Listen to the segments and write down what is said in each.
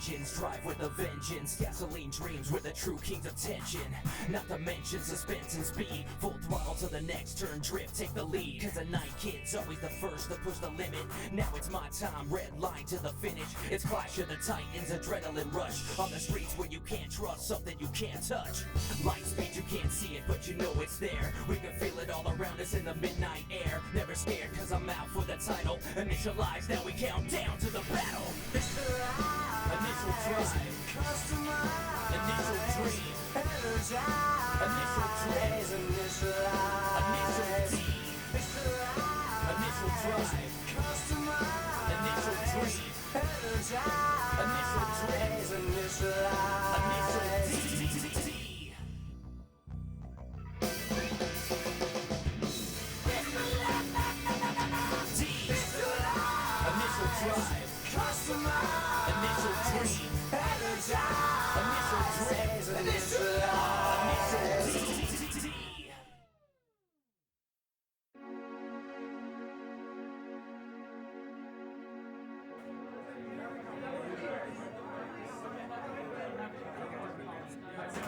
engines drive with a vengeance. Gasoline dreams with the true kings of tension. Not to mention suspense and speed. Full throttle to the next turn, drift, take the lead. Cause a night kid's always the first to push the limit. Now it's my time, red line to the finish. It's Clash of the Titans, adrenaline rush. On the streets where you can't trust something you can't touch. Light speed, you can't see it, but you know it's there. We can feel it all around us in the midnight air. Never scared, cause I'm out for the title. Initialize, now we count down to the battle. Initial drive, customize. Initial dream, energize. Initial dreams, initialize. Initial D, initial drive, customize. Initial dream, energize. Initial dreams, initialize. Initial D. Drive, customize, initial dream, energize, initial dreams, initial D.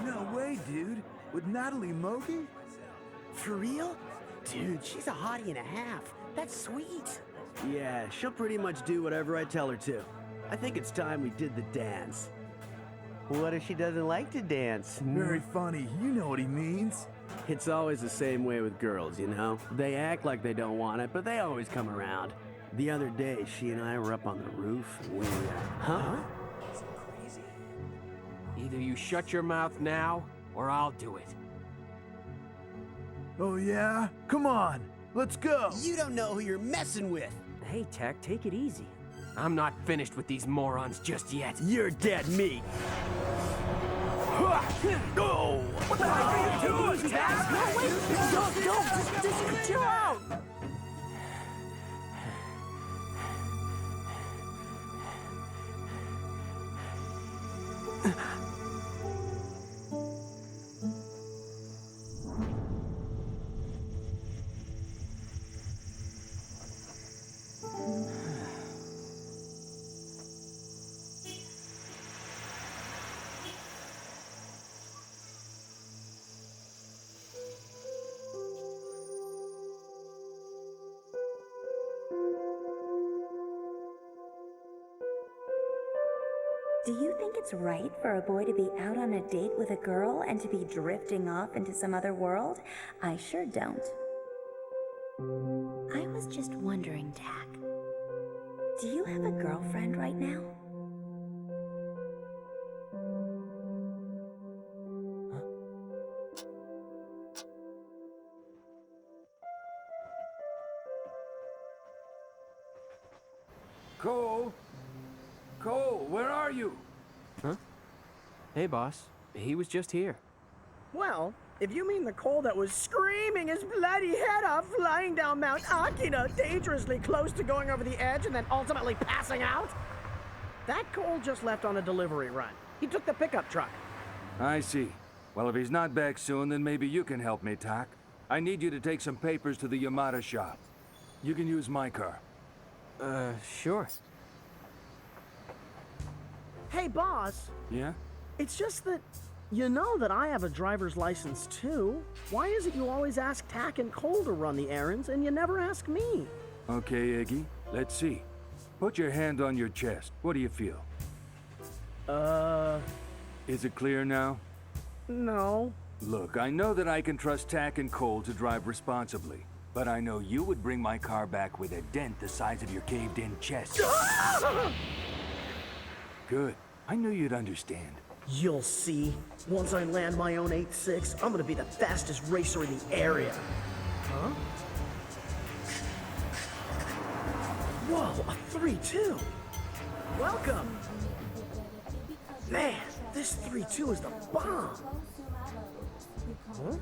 No way, dude. With Natalie Mogi? For real? Dude, she's a hottie and a half. That's sweet. Yeah, she'll pretty much do whatever I tell her to. I think it's time we did the dance. What if she doesn't like to dance? Very funny. You know what he means. It's always the same way with girls, you know? They act like they don't want it, but they always come around. The other day, she and I were up on the roof, and we... Huh? Either you shut your mouth now, or I'll do it. Oh yeah? Come on. Let's go. You don't know who you're messing with. Hey, Tech, take it easy. I'm not finished with these morons just yet. You're dead meat. Go! What the heck are you doing, Taz? No, wait! Don't! Just chill out! Do you think it's right for a boy to be out on a date with a girl and to be drifting off into some other world? I sure don't. I was just wondering, Tack. Do you have a girlfriend right now? Cole? Cole, where are you? Huh? Hey, boss. He was just here. Well, if you mean the Cole that was screaming his bloody head off flying down Mount Akina, dangerously close to going over the edge and then ultimately passing out, that Cole just left on a delivery run. He took the pickup truck. I see. Well, if he's not back soon, then maybe you can help me, Tak. I need you to take some papers to the Yamada shop. You can use my car. Sure. Hey, boss. Yeah? It's just that you know that I have a driver's license too. Why is it you always ask Tack and Cole to run the errands and you never ask me? Okay, Iggy. Let's see. Put your hand on your chest. What do you feel? Is it clear now? No. Look, I know that I can trust Tak and Cole to drive responsibly, but I know you would bring my car back with a dent the size of your caved-in chest. Good. I knew you'd understand. You'll see. Once I land my own 8.6, I'm gonna be the fastest racer in the area. Huh? Whoa, a 3.2. Welcome. Man, this 3.2 is the bomb. Huh?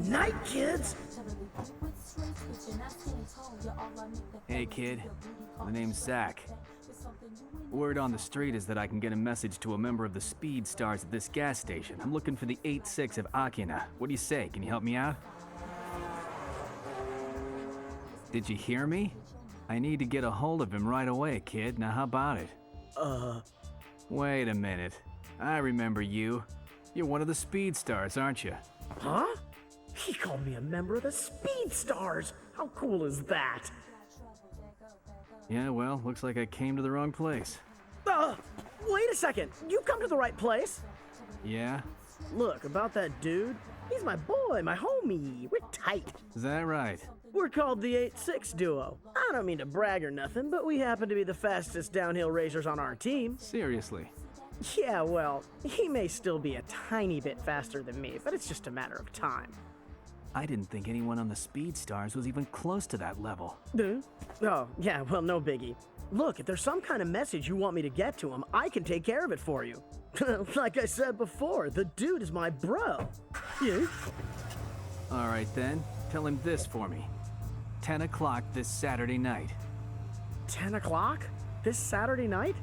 Night, kids. Hey, kid. My name's Zach. Word on the street is that I can get a message to a member of the Speed Stars at this gas station. I'm looking for the 8.6 of Akina. What do you say? Can you help me out? Did you hear me? I need to get a hold of him right away, kid. Now how about it? Wait a minute. I remember you. You're one of the Speed Stars, aren't you? Huh? He called me a member of the Speed Stars. How cool is that? Yeah, well, looks like I came to the wrong place. Wait a second. You've come to the right place. Yeah? Look, about that dude. He's my boy, my homie. We're tight. Is that right? We're called the 8-6 duo. I don't mean to brag or nothing, but we happen to be the fastest downhill racers on our team. Seriously? Yeah, well, he may still be a tiny bit faster than me, but it's just a matter of time. I didn't think anyone on the Speed Stars was even close to that level. Oh, yeah, well, no biggie. Look, if there's some kind of message you want me to get to him, I can take care of it for you. Like I said before, the dude is my bro. Yeah? All right then, tell him this for me. 10 o'clock this Saturday night. 10 o'clock? This Saturday night?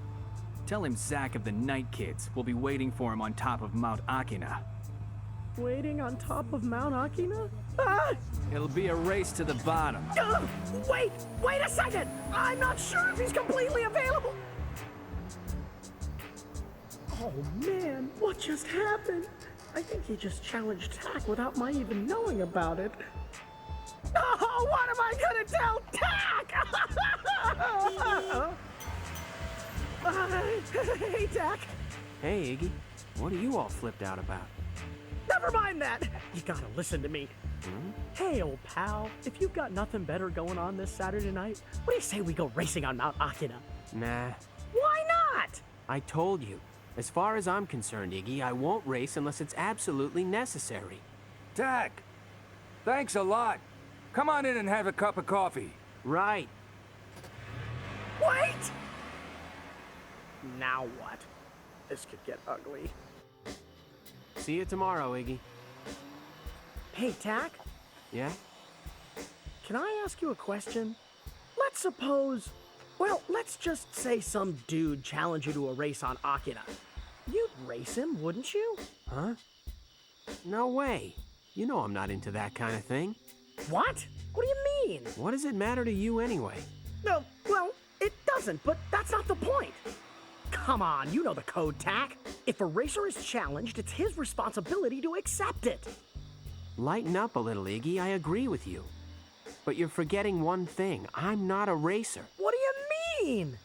Tell him Zack of the Night Kids will be waiting for him on top of Mount Akina. Waiting on top of Mount Akina? Ah! It'll be a race to the bottom. Wait a second! I'm not sure if he's completely available! Oh man, what just happened? I think he just challenged Tak without my even knowing about it. Oh, what am I gonna tell Tak? Hey, Tak. Hey, Iggy. What are you all flipped out about? Never mind that. You gotta listen to me. Hey, old pal, if you've got nothing better going on this Saturday night, what do you say we go racing on Mount Akina? Nah. Why not? I told you. As far as I'm concerned, Iggy, I won't race unless it's absolutely necessary. Tak, thanks a lot. Come on in and have a cup of coffee. Right. Wait! Now what? This could get ugly. See you tomorrow, Iggy. Hey, Tak, Yeah? can I ask you a question? Let's just say some dude challenged you to a race on Akina. You'd race him, wouldn't you? Huh? No way. You know I'm not into that kind of thing. What? What do you mean? What does it matter to you anyway? No, well, it doesn't, but that's not the point. Come on, you know the code, Tak. If a racer is challenged, it's his responsibility to accept it. Lighten up a little, Iggy. I agree with you. But you're forgetting one thing. I'm not a racer. What do you mean?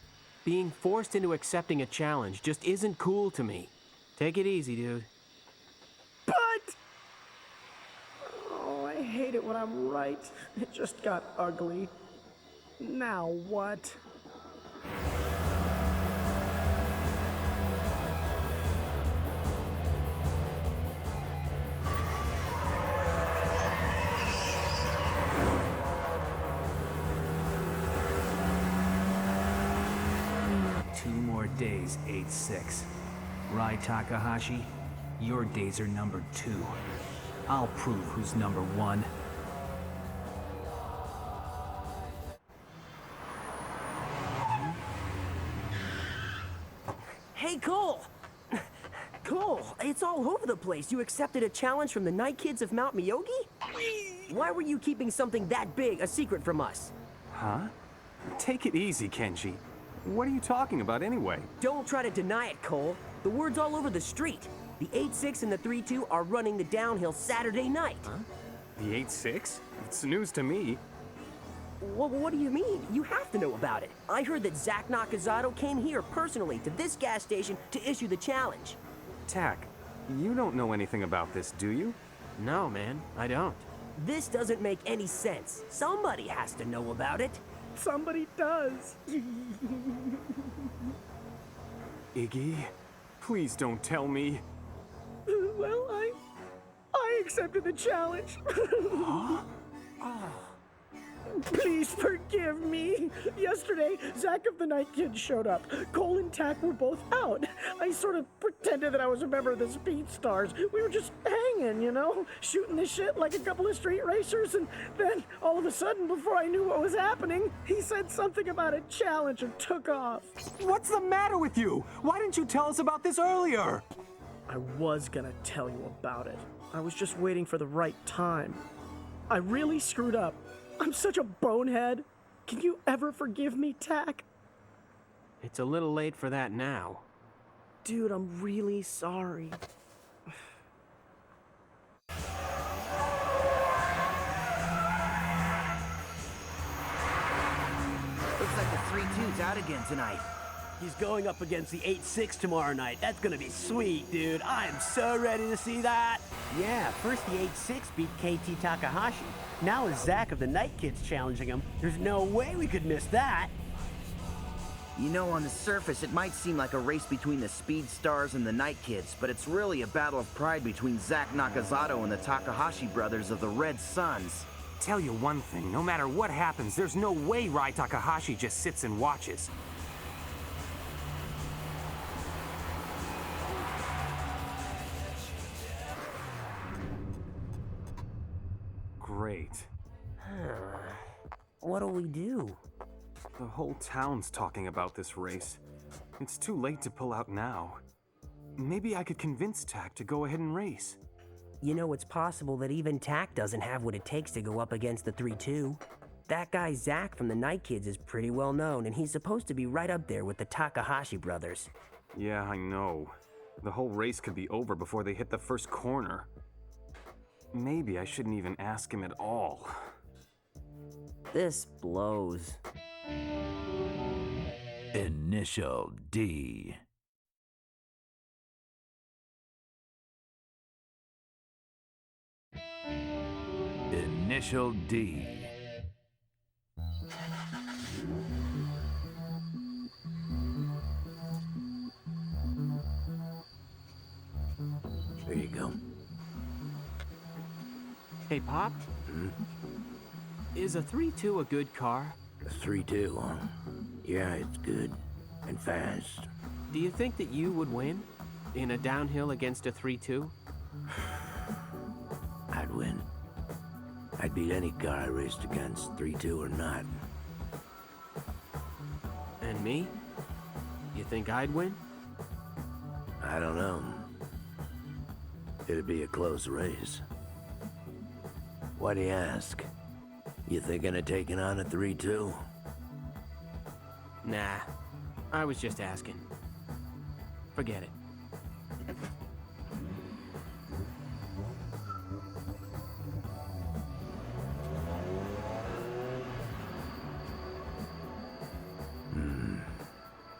Being forced into accepting a challenge just isn't cool to me. Take it easy, dude. But... Oh, I hate it when I'm right. It just got ugly. Now what? Days 8-6. Rai Takahashi, your days are number 2. I'll prove who's number 1. Hey, Cole! Cole, it's all over the place. You accepted a challenge from the Night Kids of Mount Miyogi? Why were you keeping something that big a secret from us? Huh? Take it easy, Kenji. What are you talking about anyway? Don't try to deny it, Cole. The word's all over the street. The 8-6 and the 3-2 are running the downhill Saturday night. Huh? The 8-6? It's news to me. What do you mean? You have to know about it. I heard that Zack Nakazato came here personally to this gas station to issue the challenge. Tak, you don't know anything about this, do you? No, man, I don't. This doesn't make any sense. Somebody has to know about it. Somebody does. Iggy, please don't tell me. Well, I accepted the challenge. Please forgive me. Yesterday, Zack of the Night Kids showed up. Cole and Tak were both out. I sort of pretended that I was a member of the Speed Stars. We were just hanging, you know, shooting the shit like a couple of street racers, and then all of a sudden, before I knew what was happening, he said something about a challenge and took off. What's the matter with you? Why didn't you tell us about this earlier? I was gonna tell you about it. I was just waiting for the right time. I really screwed up. I'm such a bonehead. Can you ever forgive me, Tak? It's a little late for that now. Dude, I'm really sorry. Looks like the 3-2's out again tonight. He's going up against the 8-6 tomorrow night. That's gonna be sweet, dude. I am so ready to see that. Yeah, first the 8-6 beat KT Takahashi. Now is Zack of the Night Kids challenging him. There's no way we could miss that. You know, on the surface, it might seem like a race between the Speed Stars and the Night Kids, but it's really a battle of pride between Zack Nakazato and the Takahashi brothers of the Red Suns. Tell you one thing, no matter what happens, there's no way Rai Takahashi just sits and watches. Great. What'll we do? The whole town's talking about this race. It's too late to pull out now. Maybe I could convince Tak to go ahead and race. You know, it's possible that even Tak doesn't have what it takes to go up against the 3-2. That guy Zack from the Night Kids is pretty well known, and he's supposed to be right up there with the Takahashi brothers. Yeah, I know. The whole race could be over before they hit the first corner. Maybe I shouldn't even ask him at all. This blows. Initial D. Initial D. There you go. Hey, Pop? Is a 3-2 a good car? A 3-2, huh? Yeah, it's good. And fast. Do you think that you would win? In a downhill against a 3-2? I'd win. I'd beat any car I raced against, 3-2 or not. And me? You think I'd win? I don't know. It'd be a close race. Why do you ask? You thinking of taking on a 3-2? Nah, I was just asking. Forget it.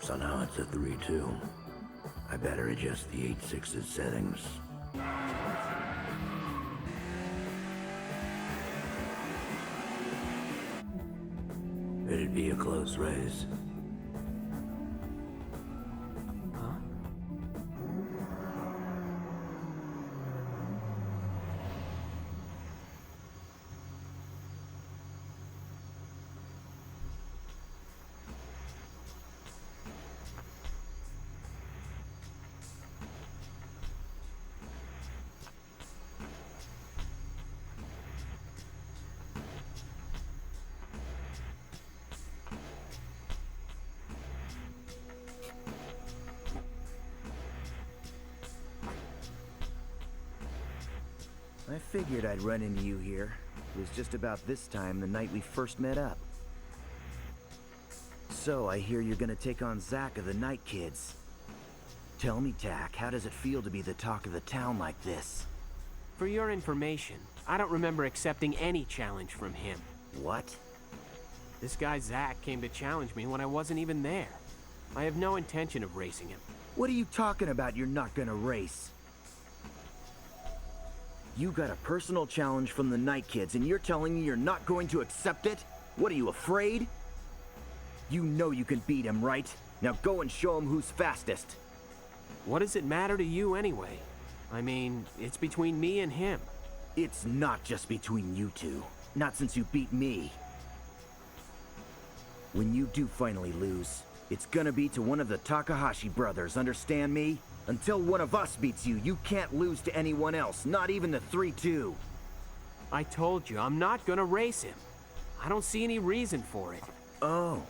So now it's a 3-2. I better adjust the 8-6's settings. It'd be a close race. I figured I'd run into you here. It was just about this time the night we first met up. So, I hear you're gonna take on Zack of the Night Kids. Tell me, Tak, how does it feel to be the talk of the town like this? For your information, I don't remember accepting any challenge from him. What? This guy Zack came to challenge me when I wasn't even there. I have no intention of racing him. What are you talking about you're not gonna race? You got a personal challenge from the Night Kids and you're telling me you're not going to accept it? What are you, afraid? You know you can beat him, right? Now go and show him who's fastest. What does it matter to you anyway? I mean, it's between me and him. It's not just between you two. Not since you beat me. When you do finally lose, it's gonna be to one of the Takahashi brothers, understand me? Until one of us beats you, you can't lose to anyone else, not even the 3-2. I told you, I'm not gonna race him. I don't see any reason for it. Oh,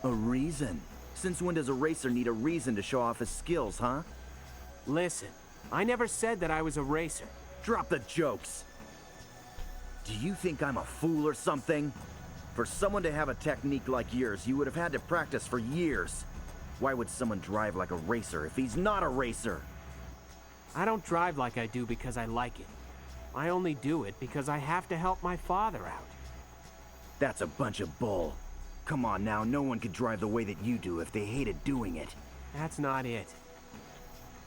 a reason? Since when does a racer need a reason to show off his skills, huh? Listen, I never said that I was a racer. Drop the jokes. Do you think I'm a fool or something? For someone to have a technique like yours, you would have had to practice for years. Why would someone drive like a racer if he's not a racer? I don't drive like I do because I like it. I only do it because I have to help my father out. That's a bunch of bull. Come on now, no one could drive the way that you do if they hated doing it. That's not it.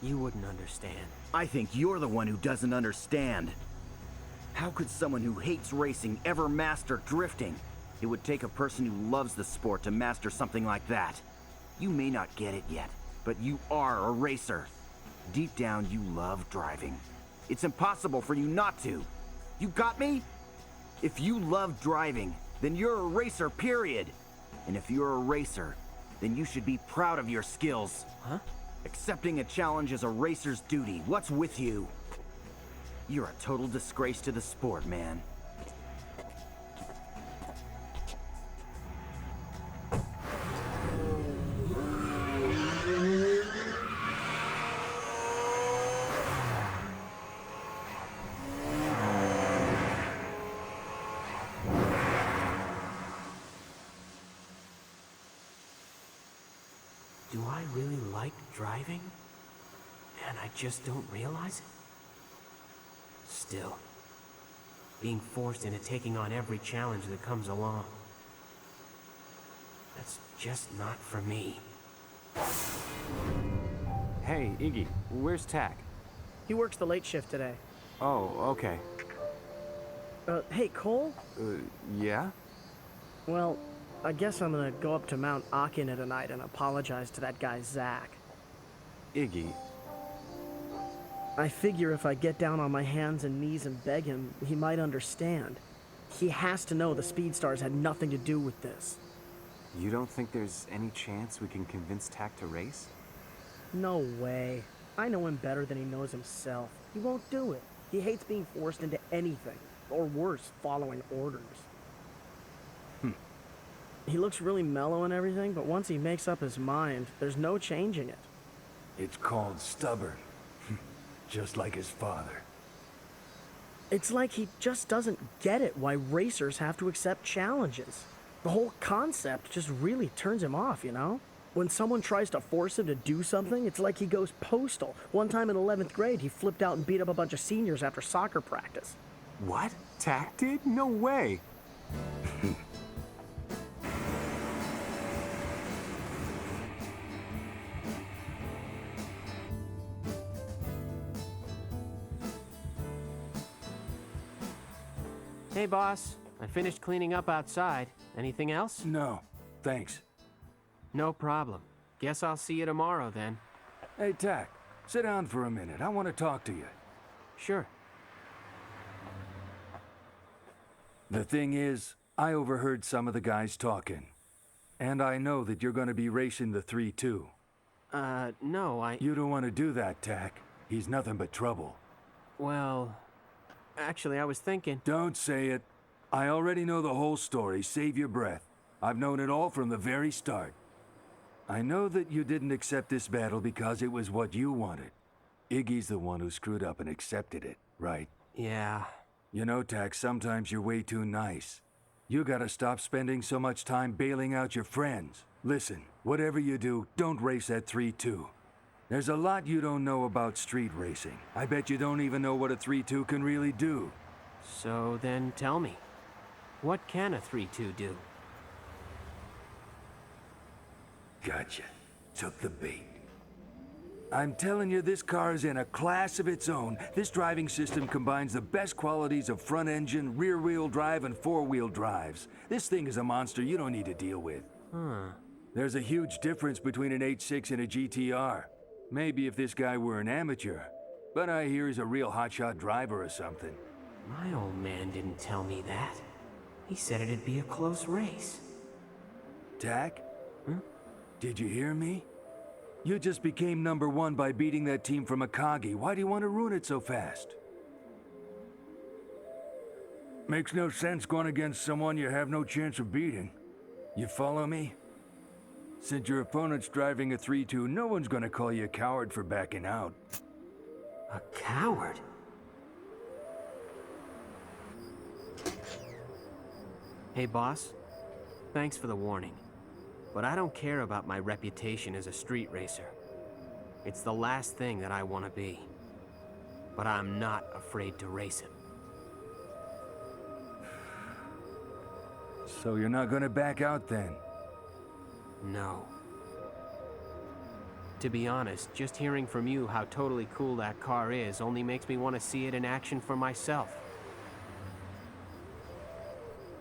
You wouldn't understand. I think you're the one who doesn't understand. How could someone who hates racing ever master drifting? It would take a person who loves the sport to master something like that. You may not get it yet, but you are a racer. Deep down, you love driving. It's impossible for you not to. You got me? If you love driving, then you're a racer, period. And if you're a racer, then you should be proud of your skills. Huh? Accepting a challenge is a racer's duty. What's with you? You're a total disgrace to the sport, man. Do I really like driving? And I just don't realize it? Still, being forced into taking on every challenge that comes along, that's just not for me. Hey, Iggy, where's Tack? He works the late shift today. Oh, okay. Hey, Cole? Yeah? Well, I guess I'm gonna go up to Mount Akina tonight and apologize to that guy, Zach. Iggy, I figure if I get down on my hands and knees and beg him, he might understand. He has to know the Speedstars had nothing to do with this. you don't think there's any chance we can convince Tack to race? No way. I know him better than he knows himself. He won't do it. He hates being forced into anything. Or worse, following orders. He looks really mellow and everything, but once he makes up his mind, there's no changing it. It's called stubborn. Just like his father. It's like he just doesn't get it why racers have to accept challenges. The whole concept just really turns him off, you know? When someone tries to force him to do something, it's like he goes postal. One time in 11th grade, he flipped out and beat up a bunch of seniors after soccer practice. What? Tack did? No way! Hey, boss. I finished cleaning up outside. Anything else? No, thanks. No problem. Guess I'll see you tomorrow then. Hey, Tack, sit down for a minute. I want to talk to you. Sure. The thing is, I overheard some of the guys talking. And I know that you're going to be racing the 3-2. No, You don't want to do that, Tack. He's nothing but trouble. Well, actually, I was thinking... Don't say it. I already know the whole story. Save your breath. I've known it all from the very start. I know that you didn't accept this battle because it was what you wanted. Iggy's the one who screwed up and accepted it, right? Yeah. You know, Tack, sometimes you're way too nice. You gotta stop spending so much time bailing out your friends. Listen, whatever you do, don't race at 3-2. There's a lot you don't know about street racing. I bet you don't even know what a 3-2 can really do. So then tell me, what can a 3-2 do? Gotcha. Took the bait. I'm telling you, this car is in a class of its own. This driving system combines the best qualities of front engine, rear-wheel drive, and four-wheel drives. This thing is a monster you don't need to deal with. There's a huge difference between an 8.6 and a GTR. Maybe if this guy were an amateur. But I hear he's a real hotshot driver or something. My old man didn't tell me that. He said it'd be a close race. Tack? Did you hear me? You just became #1 by beating that team from Akagi. Why do you want to ruin it so fast? Makes no sense going against someone you have no chance of beating. You follow me? Since your opponent's driving a 3-2, no one's gonna call you a coward for backing out. A coward? Hey, boss. Thanks for the warning. But I don't care about my reputation as a street racer. It's the last thing that I want to be. But I'm not afraid to race him. So you're not gonna back out then? No. To be honest, just hearing from you how totally cool that car is only makes me want to see it in action for myself.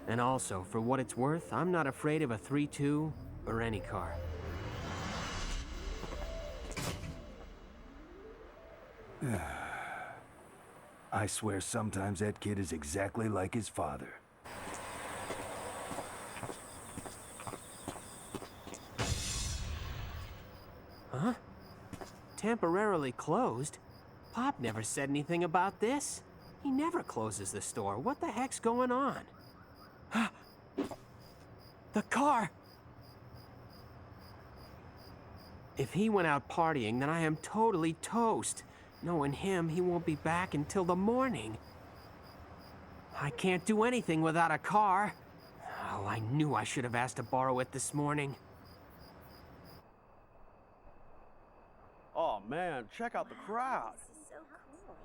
And also, for what it's worth, I'm not afraid of a 3.2 or any car. I swear sometimes that kid is exactly like his father. Huh? Temporarily closed? Pop never said anything about this. He never closes the store. What the heck's going on? The car! If he went out partying, then I am totally toast. Knowing him, he won't be back until the morning. I can't do anything without a car. Oh, I knew I should have asked to borrow it this morning. Oh man, check out the crowd. This is so cool.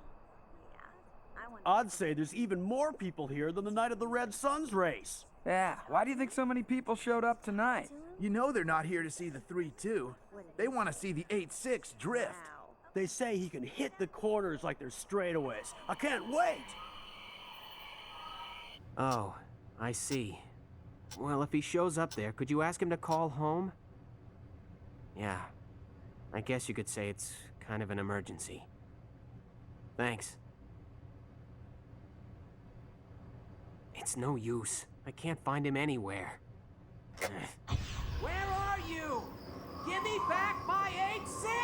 Yeah, I want. I'd say there's even more people here than the night of the Red Suns race. Yeah, why do you think so many people showed up tonight? You know they're not here to see the 3-2. They want to see the 8-6 drift. They say he can hit the corners like they're straightaways. I can't wait! Oh, I see. Well, if he shows up there, could you ask him to call home? Yeah, I guess you could say it's kind of an emergency. Thanks. It's no use. I can't find him anywhere. Where are you? Give me back my 8.6!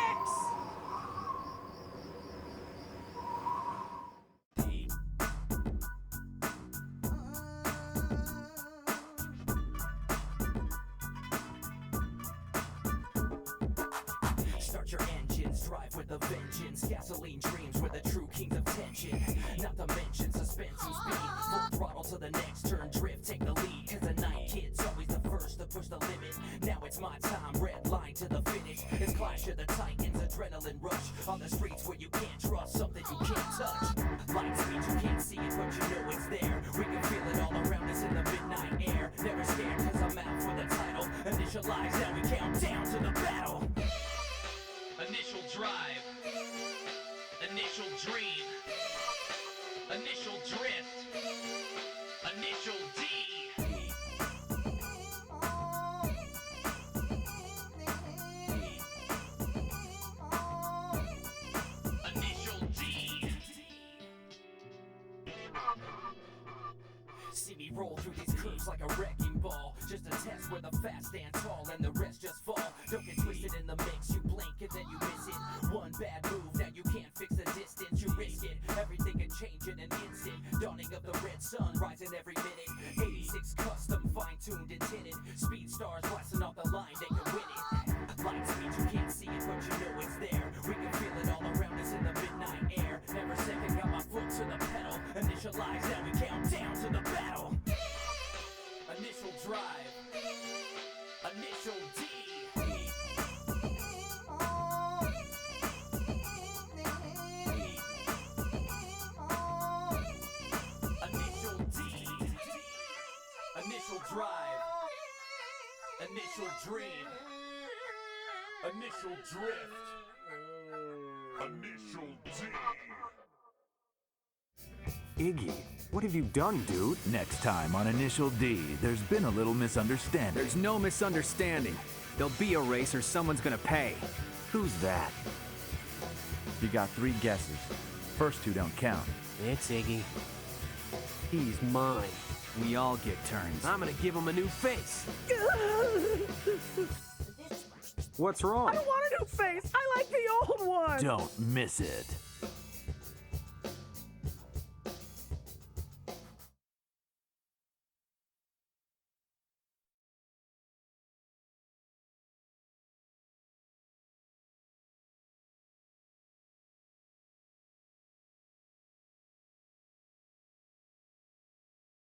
Start your engines, drive with a vengeance. Gasoline dreams with the true kings of tension. Not to mention suspense and speed. Full throttle to the next turn, drift, take the lead. Cause the night kid's always the first to push the limit. Now it's my time, red line to the finish. It's Clash of the Titans, adrenaline rush. On the streets where you can't trust something you can't touch. Light speed, you can't see it, but you know it's there. We can feel it all around us in the midnight air. Never scared cause I'm out for the title. Initialize, now we count down to the battle. Initial drive. Initial dream. Initial drift. Initial D. Initial D. See me roll through these curves like a wrecking ball. Just a test where the fast stand tall and the rest just fall. Don't get twisted in the mix, you blink and then you miss it. One bad move, now you can't fix the distance, you risk it. Everything can change in an instant. Dawning of the red sun, rising every minute. 86 custom, fine-tuned and tinted. Speed stars blasting off the line, they can win it. Light speed, you can't see it, but you know it's there. We can feel it all around us in the midnight air. Never second, got my foot to the pedal. Initialize, now we count down to the battle. Initial drive. Initial D. Initial D. Initial drive. Initial dream. Initial drift. Initial D. Iggy, what have you done, dude? Next time on Initial D, there's been a little misunderstanding. There's no misunderstanding. There'll be a race or someone's gonna pay. Who's that? You got 3 guesses. First 2 don't count. It's Iggy. He's mine. We all get turns. I'm gonna give him a new face. What's wrong? I don't want a new face. I like the old one. Don't miss it.